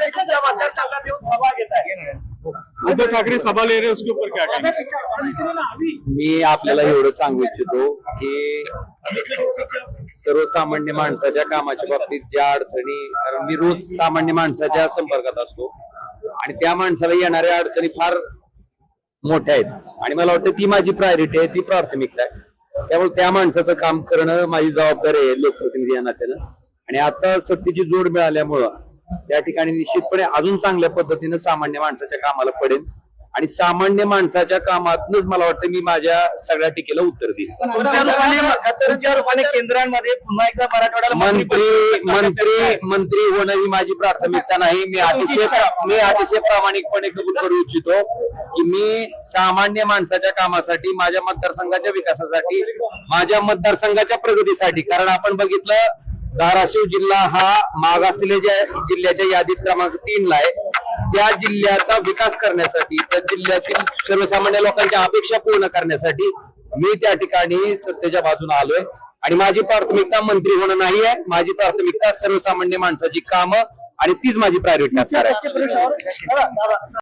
मतदारसंघात येऊन सभा घेत आहे। उद्धव ठाकरे सभा ले रहे हैं, उसके ऊपर क्या कहेंगे? मी आपल्याला एवढं सांगू इच्छितो की सर्वसामान्य माणसाच्या कामाच्या बाबतीत ज्या अडचणी, कारण मी रोज सामान्य माणसाच्या संपर्कात असतो आणि त्या माणसाला येणाऱ्या अडचणी फार मोठ्या आहेत आणि मला वाटतं ती माझी प्रायोरिटी आहे, ती प्राथमिकता आहे। त्यामुळे त्या माणसाचं काम करणं माझी जबाबदारी आहे लोकप्रतिनिधी या नात्यानं। आणि आता सत्तेची जोड मिळाल्यामुळं त्या ठिकाणी निश्चितपणे अजून चांगल्या पद्धतीनं सामान्य माणसाच्या कामाला पडेल आणि सामान्य माणसाच्या कामातूनच मला वाटतं मी माझ्या सगळ्या टीकेला उत्तर देईल। तुमच्या रूपाने केंद्रांमध्ये पुन्हा एकदा मराठवाड्याला मंत्री होणं ही माझी प्राथमिकता नाही। मी अतिशय प्रामाणिकपणे कबूल करू इच्छितो की मी सामान्य माणसाच्या कामासाठी, माझ्या मतदारसंघाच्या विकासासाठी, माझ्या मतदारसंघाच्या प्रगतीसाठी, कारण आपण बघितलं धाराशिव जिल्हा हा मागासलेल्या जिल्ह्याच्या यादीत क्रमांक 3 ला आहे। त्या जिल्ह्याचा विकास करण्यासाठी, त्या जिल्ह्यातील सर्वसामान्य लोकांच्या अपेक्षा पूर्ण करण्यासाठी मी त्या ठिकाणी सत्तेच्या बाजूने आलोय आणि माझी प्राथमिकता मंत्री होणं नाही आहे, माझी प्राथमिकता सर्वसामान्य माणसाची कामं आणि तीच माझी प्रायोरिटी असणार आहे।